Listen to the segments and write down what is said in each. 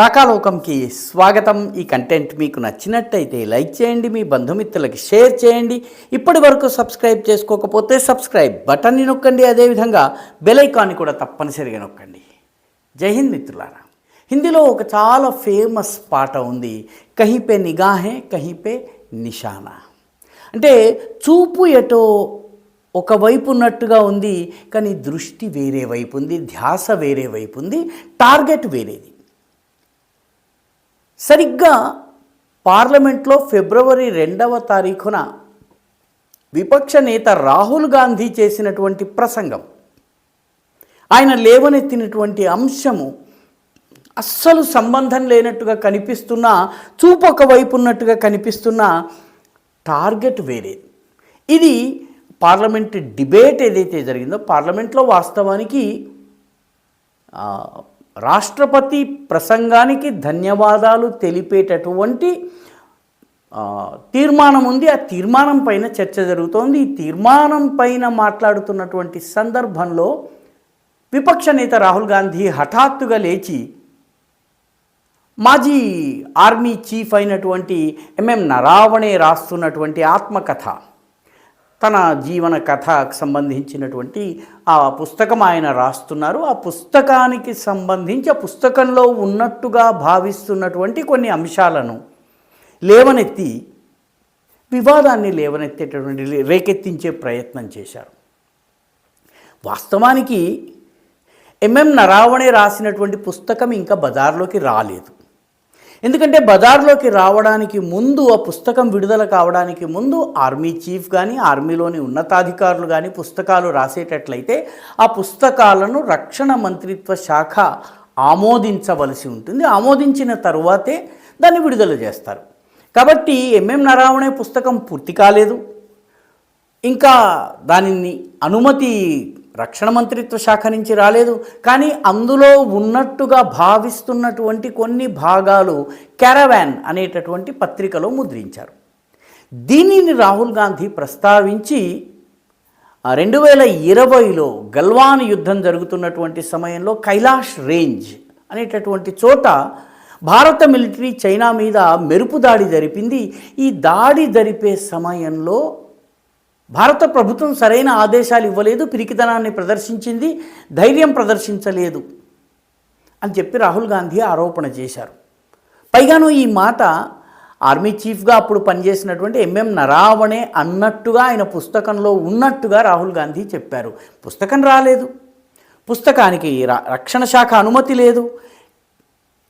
రాకాలోకంకి స్వాగతం. ఈ కంటెంట్ మీకు నచ్చినట్టయితే లైక్ చేయండి, మీ బంధుమిత్రులకి షేర్ చేయండి. ఇప్పటి వరకు సబ్స్క్రైబ్ చేసుకోకపోతే సబ్స్క్రైబ్ బటన్ని నొక్కండి, అదేవిధంగా బెల్ ఐకాన్ని కూడా తప్పనిసరిగా నొక్కండి. జై హింద్ మిత్రులారా. హిందీలో ఒక చాలా ఫేమస్ పాట ఉంది, కహీపే నిగాహే కహీపే నిషానా. అంటే చూపు ఎటో ఒకవైపు ఉన్నట్టుగా ఉంది, కానీ దృష్టి వేరే వైపు ఉంది, ధ్యాస వేరే వైపు ఉంది, టార్గెట్ వేరేది. సరిగ్గా పార్లమెంట్లో ఫిబ్రవరి 2వ తారీఖున విపక్ష నేత రాహుల్ గాంధీ చేసినటువంటి ప్రసంగం, ఆయన లేవనెత్తినటువంటి అంశము అస్సలు సంబంధం లేనట్టుగా కనిపిస్తున్నా, చూపు ఒకవైపు ఉన్నట్టుగా కనిపిస్తున్నా, టార్గెట్ వేరేది. ఇది పార్లమెంట్ డిబేట్ ఏదైతే జరిగిందో, పార్లమెంట్లో వాస్తవానికి రాష్ట్రపతి ప్రసంగానికి ధన్యవాదాలు తెలిపేటటువంటి తీర్మానం ఉంది. ఆ తీర్మానం పైన చర్చ జరుగుతోంది. ఈ తీర్మానం పైన మాట్లాడుతున్నటువంటి సందర్భంలో విపక్ష నేత రాహుల్ గాంధీ హఠాత్తుగా లేచి మాజీ ఆర్మీ చీఫ్ అయినటువంటి ఎంఎం నరావణే రాస్తున్నటువంటి ఆత్మకథ, తన జీవన కథకు సంబంధించినటువంటి ఆ పుస్తకం ఆయన రాస్తున్నారు. ఆ పుస్తకానికి సంబంధించి ఆ పుస్తకంలో ఉన్నట్టుగా భావిస్తున్నటువంటి కొన్ని అంశాలను లేవనెత్తి వివాదాన్ని రేకెత్తించే ప్రయత్నం చేశారు. వాస్తవానికి ఎంఎం నరావణే రాసినటువంటి పుస్తకం ఇంకా బజార్లోకి రాలేదు. ఎందుకంటే బజార్లోకి రావడానికి ముందు, ఆ పుస్తకం విడుదల కావడానికి ముందు ఆర్మీ చీఫ్ కానీ, ఆర్మీలోని ఉన్నతాధికారులు కానీ పుస్తకాలు రాసేటట్లయితే ఆ పుస్తకాలను రక్షణ మంత్రిత్వ శాఖ ఆమోదించవలసి ఉంటుంది. ఆమోదించిన తరువాతే దాన్ని విడుదల చేస్తారు. కాబట్టి ఎంఎం నరావణే పుస్తకం పూర్తి కాలేదు. ఇంకా దానిని అనుమతి రక్షణ మంత్రిత్వ శాఖ నుంచి రాలేదు. కానీ అందులో ఉన్నట్టుగా భావిస్తున్నటువంటి కొన్ని భాగాలు క్యారవాన్ అనేటటువంటి పత్రికలో ముద్రించారు. దీనిని రాహుల్ గాంధీ ప్రస్తావించి 2020లో గల్వాన్ యుద్ధం జరుగుతున్నటువంటి సమయంలో కైలాష్ రేంజ్ అనేటటువంటి చోట భారత మిలిటరీ చైనా మీద మెరుపు దాడి జరిపింది. ఈ దాడి జరిపే సమయంలో భారత ప్రభుత్వం సరైన ఆదేశాలు ఇవ్వలేదు, పిరికితనాన్ని ప్రదర్శించింది, ధైర్యం ప్రదర్శించలేదు అని చెప్పి రాహుల్ గాంధీ ఆరోపణ చేశారు. పైగాను ఈ మాట ఆర్మీ చీఫ్గా అప్పుడు పనిచేసినటువంటి ఎంఎం నరావణే అన్నట్టుగా, ఆయన పుస్తకంలో ఉన్నట్టుగా రాహుల్ గాంధీ చెప్పారు. పుస్తకం రాలేదు, పుస్తకానికి రక్షణ శాఖ అనుమతి లేదు,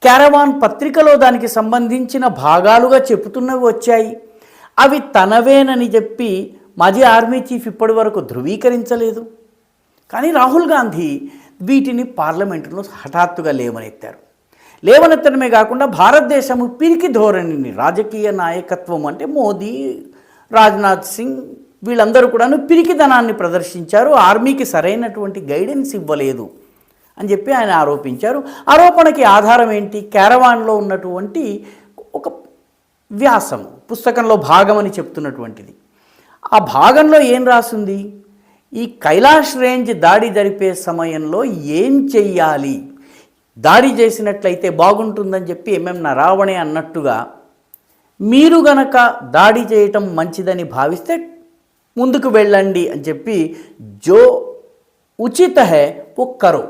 క్యారవాన్ పత్రికలో దానికి సంబంధించిన భాగాలుగా చెబుతున్నవి వచ్చాయి, అవి తనవేనని చెప్పి మాజీ ఆర్మీ చీఫ్ ఇప్పటి వరకు ధృవీకరించలేదు. కానీ రాహుల్ గాంధీ వీటిని పార్లమెంటులో హఠాత్తుగా లేవనెత్తారు. లేవనెత్తడమే కాకుండా భారతదేశము పిరికి ధోరణిని, రాజకీయ నాయకత్వం అంటే మోదీ, రాజ్నాథ్ సింగ్ వీళ్ళందరూ కూడాను పిరికితనాన్ని ప్రదర్శించారు, ఆర్మీకి సరైనటువంటి గైడెన్స్ ఇవ్వలేదు అని చెప్పి ఆయన ఆరోపించారు. ఆరోపణకి ఆధారం ఏంటి? క్యారవాన్లో ఉన్నటువంటి ఒక వ్యాసం, పుస్తకంలో భాగమని చెప్తున్నటువంటిది. ఆ భాగంలో ఏం రాసింది? ఈ కైలాష్ రేంజ్ దాడి జరిపే సమయంలో ఏం చెయ్యాలి, దాడి చేసినట్లయితే బాగుంటుందని చెప్పి ఎంఎం నరావణే అన్నట్టుగా, మీరు గనక దాడి చేయటం మంచిదని భావిస్తే ముందుకు వెళ్ళండి అని చెప్పి, జో ఉచిత హై వో కరో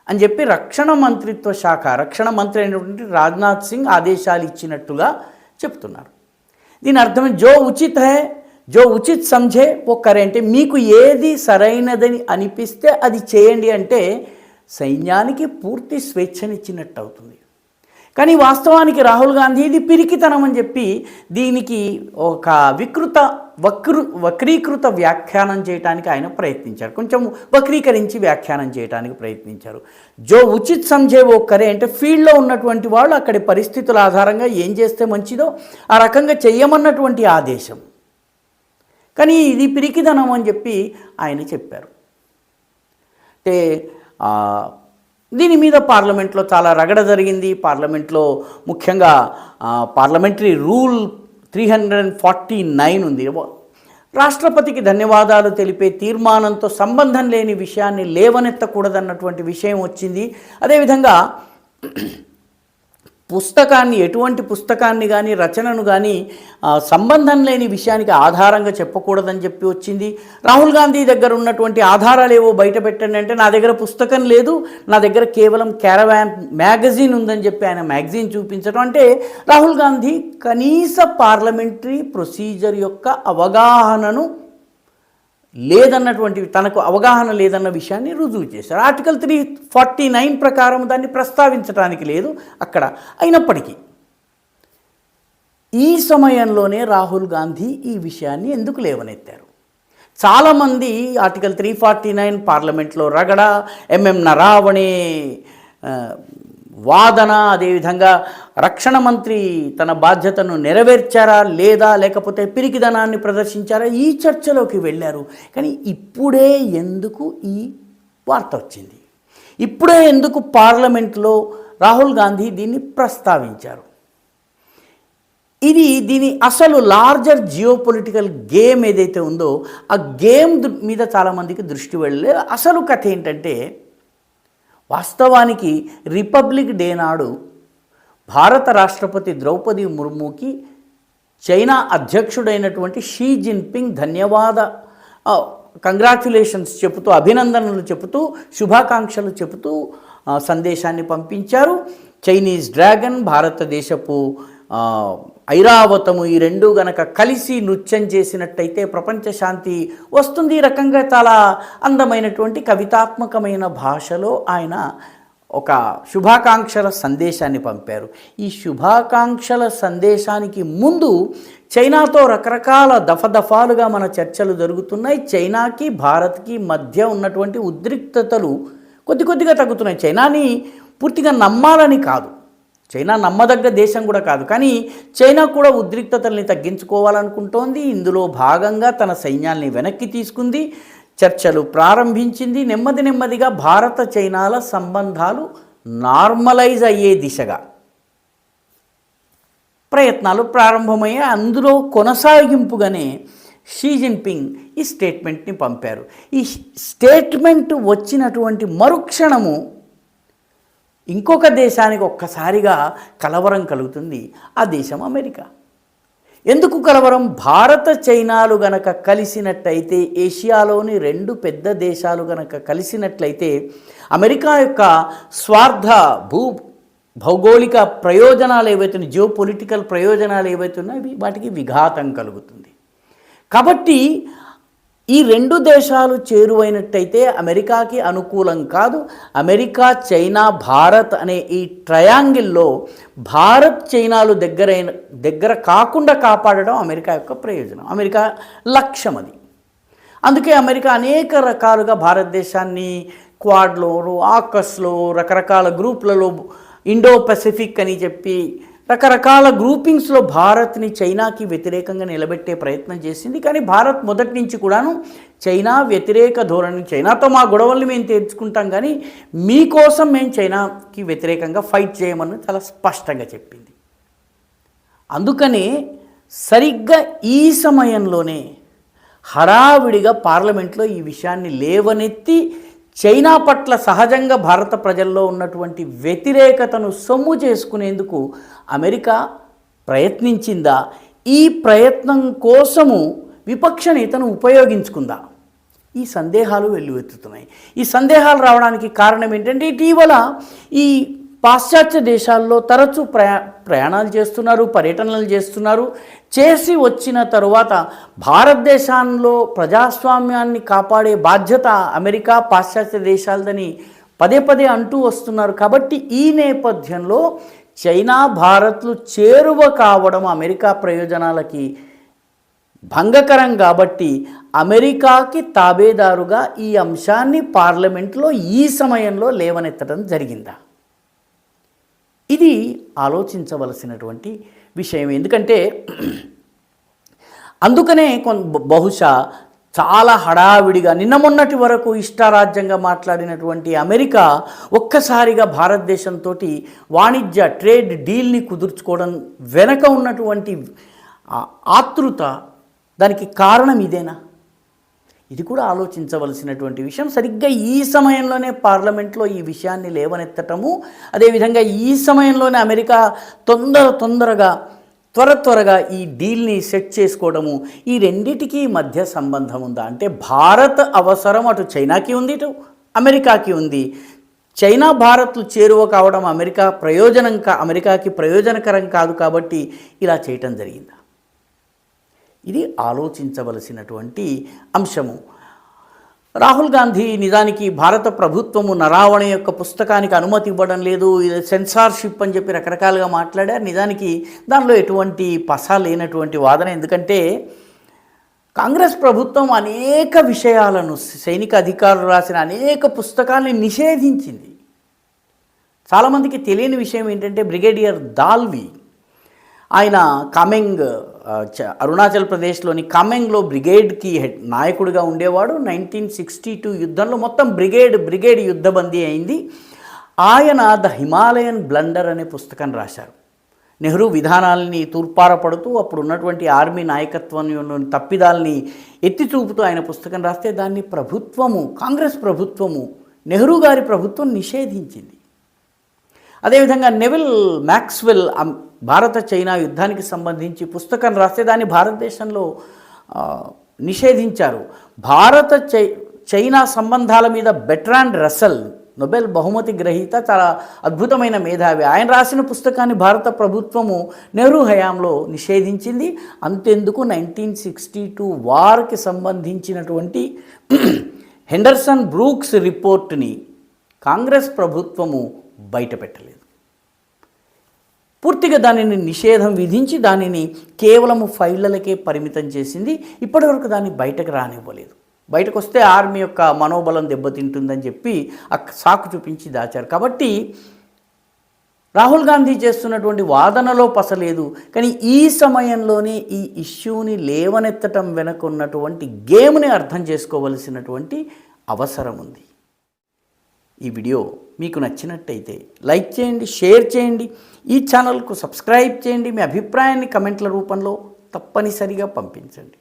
అని చెప్పి రక్షణ మంత్రిత్వ శాఖ, రక్షణ మంత్రి అయినటువంటి రాజ్నాథ్ సింగ్ ఆదేశాలు ఇచ్చినట్టుగా చెప్తున్నారు. దీని అర్థం జో ఉచిత హై, జో ఉచిత్ సంజే ఓ కరే, అంటే మీకు ఏది సరైనదని అనిపిస్తే అది చేయండి అంటే సైన్యానికి పూర్తి స్వేచ్ఛనిచ్చినట్టు అవుతుంది. కానీ వాస్తవానికి రాహుల్ గాంధీ ఇది పిరికితనం అని చెప్పి దీనికి ఒక వక్రీకృత వ్యాఖ్యానం చేయడానికి ఆయన ప్రయత్నించారు. కొంచెం వక్రీకరించి వ్యాఖ్యానం చేయడానికి ప్రయత్నించారు. జో ఉచిత్ సంజే ఓ కరే అంటే ఫీల్డ్లో ఉన్నటువంటి వాళ్ళు అక్కడి పరిస్థితుల ఆధారంగా ఏం చేస్తే మంచిదో ఆ రకంగా చెయ్యమన్నటువంటి ఆదేశం. కానీ ఇది పిరికిదనం అని చెప్పి ఆయన చెప్పారు. అంటే దీని మీద పార్లమెంట్లో చాలా రగడ జరిగింది. పార్లమెంట్లో ముఖ్యంగా పార్లమెంటరీ రూల్ 349 ఉంది. రాష్ట్రపతికి ధన్యవాదాలు తెలిపే తీర్మానంతో సంబంధం లేని విషయాన్ని లేవనెత్తకూడదన్నటువంటి విషయం వచ్చింది. అదేవిధంగా పుస్తకాన్ని, ఎటువంటి పుస్తకాన్ని కానీ రచనను కానీ సంబంధం లేని విషయానికి ఆధారంగా చెప్పకూడదని చెప్పి వచ్చింది. రాహుల్ గాంధీ దగ్గర ఉన్నటువంటి ఆధారాలు ఏవో బయట పెట్టండి అంటే నా దగ్గర పుస్తకం లేదు, నా దగ్గర కేవలం క్యారవాన్ మ్యాగజైన్ ఉందని చెప్పి ఆయన మ్యాగజైన్ చూపించడం అంటే రాహుల్ గాంధీ కనీస పార్లమెంటరీ ప్రొసీజర్ యొక్క అవగాహనను లేదన్నటువంటి, తనకు అవగాహన లేదన్న విషయాన్ని రుజువు చేశారు. ఆర్టికల్ 349 ప్రకారం దాన్ని ప్రస్తావించడానికి లేదు అక్కడ. అయినప్పటికీ ఈ సమయంలోనే రాహుల్ గాంధీ ఈ విషయాన్ని ఎందుకు లేవనెత్తారు? చాలామంది ఆర్టికల్ 349 పార్లమెంట్లో రగడ, నరావణే వాదన, అదేవిధంగా రక్షణ మంత్రి తన బాధ్యతను నెరవేర్చారా లేదా, లేకపోతే పిరికిదనాన్ని ప్రదర్శించారా, ఈ చర్చలోకి వెళ్ళారు. కానీ ఇప్పుడే ఎందుకు ఈ వార్త వచ్చింది? ఇప్పుడే ఎందుకు పార్లమెంట్లో రాహుల్ గాంధీ దీన్ని ప్రస్తావించారు? దీని అసలు లార్జర్ జియోపొలిటికల్ గేమ్ ఏదైతే ఉందో ఆ గేమ్ మీద చాలామందికి దృష్టి వెళ్ళలేదు. అసలు కథ ఏంటంటే, వాస్తవానికి రిపబ్లిక్ డే నాడు భారత రాష్ట్రపతి ద్రౌపది ముర్ముకి చైనా అధ్యక్షుడైనటువంటి షీ జిన్పింగ్ కంగ్రాచ్యులేషన్స్ చెబుతూ, అభినందనలు చెబుతూ, శుభాకాంక్షలు చెబుతూ సందేశాన్ని పంపించారు. చైనీస్ డ్రాగన్, భారతదేశపు ఐరావతము, ఈ రెండు గనక కలిసి నృత్యం చేసినట్టయితే ప్రపంచ శాంతి వస్తుంది. ఈ రకంగా చాలా అందమైనటువంటి కవితాత్మకమైన భాషలో ఆయన ఒక శుభాకాంక్షల సందేశాన్ని పంపారు. ఈ శుభాకాంక్షల సందేశానికి ముందు చైనాతో రకరకాల దఫాలుగా మన చర్చలు జరుగుతున్నాయి. చైనాకి భారత్కి మధ్య ఉన్నటువంటి ఉద్రిక్తతలు కొద్దిగా తగ్గుతున్నాయి. చైనాని పూర్తిగా నమ్మాలని కాదు, చైనా నమ్మదగ్గ దేశం కూడా కాదు, కానీ చైనా కూడా ఉద్రిక్తతల్ని తగ్గించుకోవాలనుకుంటోంది. ఇందులో భాగంగా తన సైన్యాల్ని వెనక్కి తీసుకుంది, చర్చలు ప్రారంభించింది. నెమ్మదిగా భారత చైనాల సంబంధాలు నార్మలైజ్ అయ్యే దిశగా ప్రయత్నాలు ప్రారంభమయ్యాయి. అందులో కొనసాగింపుగానే షీ జిన్పింగ్ ఈ స్టేట్మెంట్ని పంపారు. ఈ స్టేట్మెంట్ వచ్చినటువంటి మరుక్షణము ఇంకొక దేశానికి ఒక్కసారిగా కలవరం కలుగుతుంది. ఆ దేశం అమెరికా. ఎందుకు కలవరం? భారత చైనాలు గనక కలిసినట్టయితే, ఏషియాలోని రెండు పెద్ద దేశాలు గనక కలిసినట్లయితే అమెరికా యొక్క స్వార్థ భౌగోళిక ప్రయోజనాలు ఏవైతున్నాయి, జియోపొలిటికల్ ప్రయోజనాలు ఏవైతున్నాయి, వాటికి విఘాతం కలుగుతుంది. కాబట్టి ఈ రెండు దేశాలు చేరువైనట్టయితే అమెరికాకి అనుకూలం కాదు. అమెరికా, చైనా, భారత్ అనే ఈ ట్రయాంగిల్లో భారత్ చైనాలు దగ్గర కాకుండా కాపాడడం అమెరికా యొక్క ప్రయోజనం, అమెరికా లక్ష్యం అది. అందుకే అమెరికా అనేక రకాలుగా భారతదేశాన్ని క్వాడ్లో, ఆకస్లో, రకరకాల గ్రూపులలో, ఇండో పసిఫిక్ అని చెప్పి రకరకాల గ్రూపింగ్స్లో భారత్ని చైనాకి వ్యతిరేకంగా నిలబెట్టే ప్రయత్నం చేసింది. కానీ భారత్ మొదటి నుంచి కూడాను చైనా వ్యతిరేక ధోరణి, చైనాతో మా గొడవల్ని మేము తీర్చుకుంటాం కానీ మీకోసం మేము చైనాకి వ్యతిరేకంగా ఫైట్ చేయమని చాలా స్పష్టంగా చెప్పింది. అందుకనే సరిగ్గా ఈ సమయంలోనే హడావిడిగా పార్లమెంట్లో ఈ విషయాన్ని లేవనెత్తి చైనా పట్ల సహజంగా భారత ప్రజల్లో ఉన్నటువంటి వ్యతిరేకతను సొమ్ము చేసుకునేందుకు అమెరికా ప్రయత్నించిందా? ఈ ప్రయత్నం కోసము విపక్ష నేతను ఉపయోగించుకుందా? ఈ సందేహాలు వెల్లువెత్తుతున్నాయి. ఈ సందేహాలు రావడానికి కారణం ఏంటంటే, ఇటీవల ఈ పాశ్చాత్య దేశాల్లో తరచూ ప్రయాణాలు చేస్తున్నారు, పర్యటనలు చేస్తున్నారు. చేసి వచ్చిన తరువాత భారతదేశంలో ప్రజాస్వామ్యాన్ని కాపాడే బాధ్యత అమెరికా, పాశ్చాత్య దేశాలదని పదే అంటూ వస్తున్నారు. కాబట్టి ఈ నేపథ్యంలో చైనా, భారత్లు చేరువ కావడం అమెరికా ప్రయోజనాలకి భంగకరం కాబట్టి అమెరికాకి తాబేదారుగా ఈ అంశాన్ని పార్లమెంట్లో ఈ సమయంలో లేవనెత్తడం జరిగిందా? ఇది ఆలోచించవలసినటువంటి విషయం. ఎందుకంటే అందుకనే బహుశా చాలా హడావిడిగా నిన్న మొన్నటి వరకు ఇష్టారాజ్యంగా మాట్లాడినటువంటి అమెరికా ఒక్కసారిగా భారతదేశంతో వాణిజ్య ట్రేడ్ డీల్ని కుదుర్చుకోవడం వెనక ఉన్నటువంటి ఆతృత, దానికి కారణం ఇదేనా? ఇది కూడా ఆలోచించవలసినటువంటి విషయం. సరిగ్గా ఈ సమయంలోనే పార్లమెంట్లో ఈ విషయాన్ని లేవనెత్తటము, అదేవిధంగా ఈ సమయంలోనే అమెరికా తొందరగా త్వరగా ఈ డీల్ని సెట్ చేసుకోవడము, ఈ రెండిటికీ మధ్య సంబంధం ఉందా అంటే భారత్ అవసరం అటు చైనాకి ఉంది, ఇటు అమెరికాకి ఉంది. చైనా భారత్లు చేరువ కావడం అమెరికాకి ప్రయోజనకరం కాదు కాబట్టి ఇలా చేయటం జరిగిందా? ఇది ఆలోచించవలసినటువంటి అంశము. రాహుల్ గాంధీ నిజానికి భారత ప్రభుత్వము నరావణ యొక్క పుస్తకానికి అనుమతి ఇవ్వడం లేదు, సెన్సార్షిప్ అని చెప్పి రకరకాలుగా మాట్లాడారు. నిజానికి దానిలో ఎటువంటి పసా లేనటువంటి వాదన. ఎందుకంటే కాంగ్రెస్ ప్రభుత్వం అనేక విషయాలను, సైనిక అధికారులు రాసిన అనేక పుస్తకాలని నిషేధించింది. చాలామందికి తెలియని విషయం ఏంటంటే బ్రిగేడియర్ దాల్వి, ఆయన కామెంగ్ అరుణాచల్ ప్రదేశ్లోని కామెంగ్లో బ్రిగేడ్కి నాయకుడిగా ఉండేవాడు. 1962 యుద్ధంలో మొత్తం బ్రిగేడ్ యుద్ధబందీ అయింది. ఆయన ద హిమాలయన్ బ్లండర్ అనే పుస్తకం రాశారు. నెహ్రూ విధానాలని తూర్పారపడుతూ అప్పుడు ఉన్నటువంటి ఆర్మీ నాయకత్వం తప్పిదాలని ఎత్తి చూపుతూ ఆయన పుస్తకం రాస్తే దాన్ని కాంగ్రెస్ ప్రభుత్వము, నెహ్రూ గారి ప్రభుత్వం నిషేధించింది. అదేవిధంగా నెవిల్ మ్యాక్స్వెల్ భారత చైనా యుద్ధానికి సంబంధించి పుస్తకం రాస్తే దాన్ని భారతదేశంలో నిషేధించారు. చైనా సంబంధాల మీద బెర్ట్రాండ్ రసెల్, నోబెల్ బహుమతి గ్రహీత, చాలా అద్భుతమైన మేధావి, ఆయన రాసిన పుస్తకాన్ని భారత ప్రభుత్వము నెహ్రూ హయాంలో నిషేధించింది. అంతెందుకు 1962 వార్కి సంబంధించినటువంటి హెండర్సన్ బ్రూక్స్ రిపోర్ట్ని కాంగ్రెస్ ప్రభుత్వము బయటపెట్టలేదు. పూర్తిగా దానిని నిషేధం విధించి దానిని కేవలము ఫైళ్లకే పరిమితం చేసింది. ఇప్పటివరకు దాన్ని బయటకు రానివ్వలేదు. బయటకు వస్తే ఆర్మీ యొక్క మనోబలం దెబ్బతింటుందని చెప్పి సాకు చూపించి దాచారు. కాబట్టి రాహుల్ గాంధీ చేస్తున్నటువంటి వాదనలో పసలేదు. కానీ ఈ సమయంలోనే ఈ ఇష్యూని లేవనెత్తటం వెనక ఉన్నటువంటి గేమ్ని అర్థం చేసుకోవలసినటువంటి అవసరం ఉంది. ఈ వీడియో మీకు నచ్చినట్టయితే లైక్ చేయండి, షేర్ చేయండి, ఈ ఛానల్కు సబ్స్క్రైబ్ చేయండి. మీ అభిప్రాయాన్ని కమెంట్ల రూపంలో తప్పనిసరిగా పంపించండి.